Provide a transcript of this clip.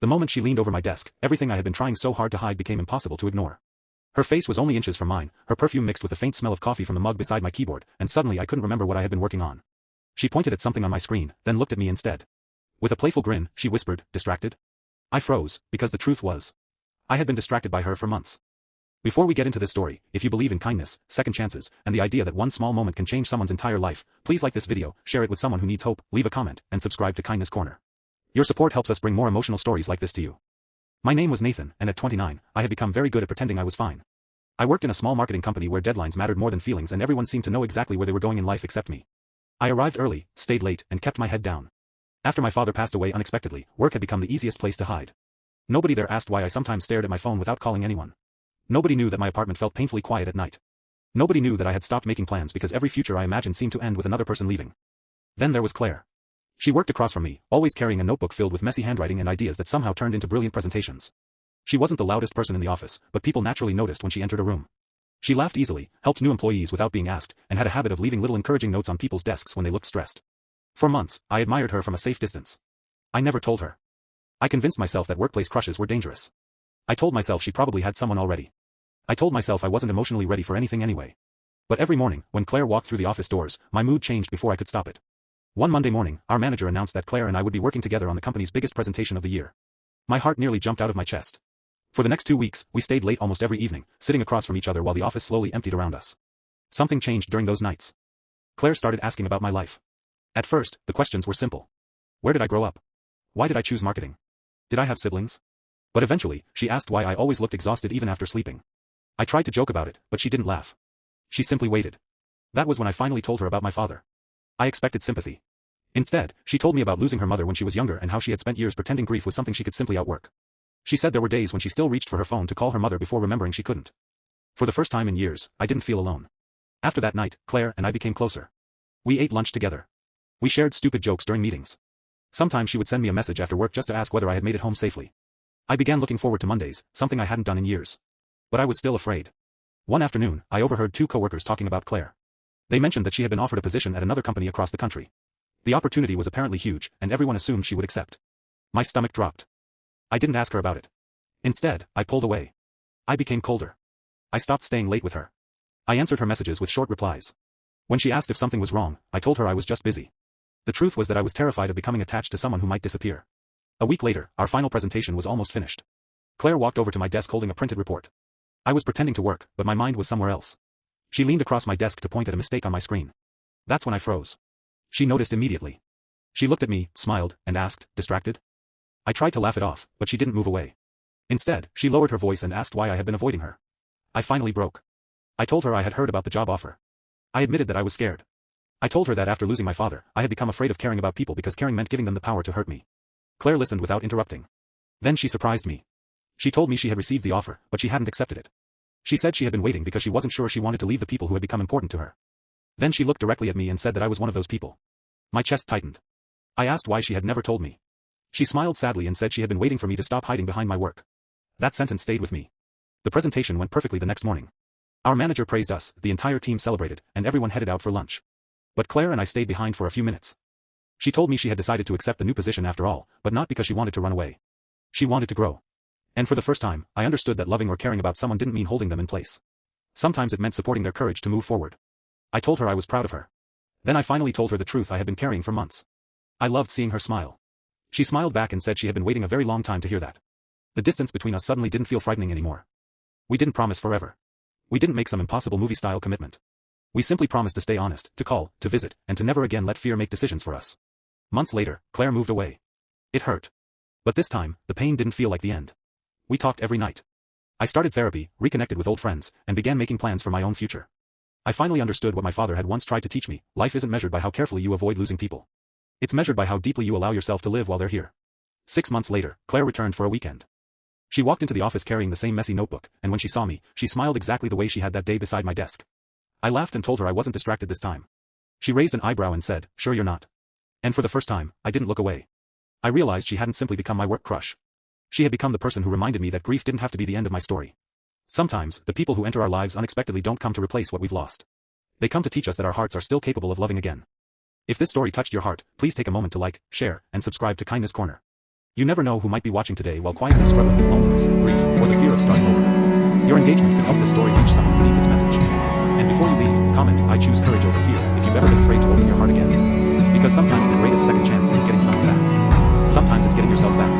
The moment she leaned over my desk, everything I had been trying so hard to hide became impossible to ignore. Her face was only inches from mine, her perfume mixed with the faint smell of coffee from the mug beside my keyboard, and suddenly I couldn't remember what I had been working on. She pointed at something on my screen, then looked at me instead. With a playful grin, she whispered, "Distracted?" I froze, because the truth was, I had been distracted by her for months. Before we get into this story, if you believe in kindness, second chances, and the idea that one small moment can change someone's entire life, please like this video, share it with someone who needs hope, leave a comment, and subscribe to Kindness Corner. Your support helps us bring more emotional stories like this to you. My name was Nathan, and at 29, I had become very good at pretending I was fine. I worked in a small marketing company where deadlines mattered more than feelings and everyone seemed to know exactly where they were going in life except me. I arrived early, stayed late, and kept my head down. After my father passed away unexpectedly, work had become the easiest place to hide. Nobody there asked why I sometimes stared at my phone without calling anyone. Nobody knew that my apartment felt painfully quiet at night. Nobody knew that I had stopped making plans because every future I imagined seemed to end with another person leaving. Then there was Claire. She worked across from me, always carrying a notebook filled with messy handwriting and ideas that somehow turned into brilliant presentations. She wasn't the loudest person in the office, but people naturally noticed when she entered a room. She laughed easily, helped new employees without being asked, and had a habit of leaving little encouraging notes on people's desks when they looked stressed. For months, I admired her from a safe distance. I never told her. I convinced myself that workplace crushes were dangerous. I told myself she probably had someone already. I told myself I wasn't emotionally ready for anything anyway. But every morning, when Claire walked through the office doors, my mood changed before I could stop it. One Monday morning, our manager announced that Claire and I would be working together on the company's biggest presentation of the year. My heart nearly jumped out of my chest. For the next 2 weeks, we stayed late almost every evening, sitting across from each other while the office slowly emptied around us. Something changed during those nights. Claire started asking about my life. At first, the questions were simple. Where did I grow up? Why did I choose marketing? Did I have siblings? But eventually, she asked why I always looked exhausted even after sleeping. I tried to joke about it, but she didn't laugh. She simply waited. That was when I finally told her about my father. I expected sympathy. Instead, she told me about losing her mother when she was younger and how she had spent years pretending grief was something she could simply outwork. She said there were days when she still reached for her phone to call her mother before remembering she couldn't. For the first time in years, I didn't feel alone. After that night, Claire and I became closer. We ate lunch together. We shared stupid jokes during meetings. Sometimes she would send me a message after work just to ask whether I had made it home safely. I began looking forward to Mondays, something I hadn't done in years. But I was still afraid. One afternoon, I overheard 2 coworkers talking about Claire. They mentioned that she had been offered a position at another company across the country. The opportunity was apparently huge, and everyone assumed she would accept. My stomach dropped. I didn't ask her about it. Instead, I pulled away. I became colder. I stopped staying late with her. I answered her messages with short replies. When she asked if something was wrong, I told her I was just busy. The truth was that I was terrified of becoming attached to someone who might disappear. A week later, our final presentation was almost finished. Claire walked over to my desk holding a printed report. I was pretending to work, but my mind was somewhere else. She leaned across my desk to point at a mistake on my screen. That's when I froze. She noticed immediately. She looked at me, smiled, and asked, "Distracted?" I tried to laugh it off, but she didn't move away. Instead, she lowered her voice and asked why I had been avoiding her. I finally broke. I told her I had heard about the job offer. I admitted that I was scared. I told her that after losing my father, I had become afraid of caring about people because caring meant giving them the power to hurt me. Claire listened without interrupting. Then she surprised me. She told me she had received the offer, but she hadn't accepted it. She said she had been waiting because she wasn't sure she wanted to leave the people who had become important to her. Then she looked directly at me and said that I was one of those people. My chest tightened. I asked why she had never told me. She smiled sadly and said she had been waiting for me to stop hiding behind my work. That sentence stayed with me. The presentation went perfectly the next morning. Our manager praised us, the entire team celebrated, and everyone headed out for lunch. But Claire and I stayed behind for a few minutes. She told me she had decided to accept the new position after all, but not because she wanted to run away. She wanted to grow. And for the first time, I understood that loving or caring about someone didn't mean holding them in place. Sometimes it meant supporting their courage to move forward. I told her I was proud of her. Then I finally told her the truth I had been carrying for months. I loved seeing her smile. She smiled back and said she had been waiting a very long time to hear that. The distance between us suddenly didn't feel frightening anymore. We didn't promise forever. We didn't make some impossible movie-style commitment. We simply promised to stay honest, to call, to visit, and to never again let fear make decisions for us. Months later, Claire moved away. It hurt. But this time, the pain didn't feel like the end. We talked every night. I started therapy, reconnected with old friends, and began making plans for my own future. I finally understood what my father had once tried to teach me: life isn't measured by how carefully you avoid losing people. It's measured by how deeply you allow yourself to live while they're here. 6 months later, Claire returned for a weekend. She walked into the office carrying the same messy notebook, and when she saw me, she smiled exactly the way she had that day beside my desk. I laughed and told her I wasn't distracted this time. She raised an eyebrow and said, "Sure you're not?" And for the first time, I didn't look away. I realized she hadn't simply become my work crush. She had become the person who reminded me that grief didn't have to be the end of my story. Sometimes, the people who enter our lives unexpectedly don't come to replace what we've lost. They come to teach us that our hearts are still capable of loving again. If this story touched your heart, please take a moment to like, share, and subscribe to Kindness Corner. You never know who might be watching today while quietly struggling with loneliness, grief, or the fear of starting over. Your engagement could help this story reach someone who needs its message. And before you leave, comment, "I choose courage over fear," if you've ever been afraid to open your heart again. Because sometimes the greatest second chance isn't getting someone back. Sometimes it's getting yourself back.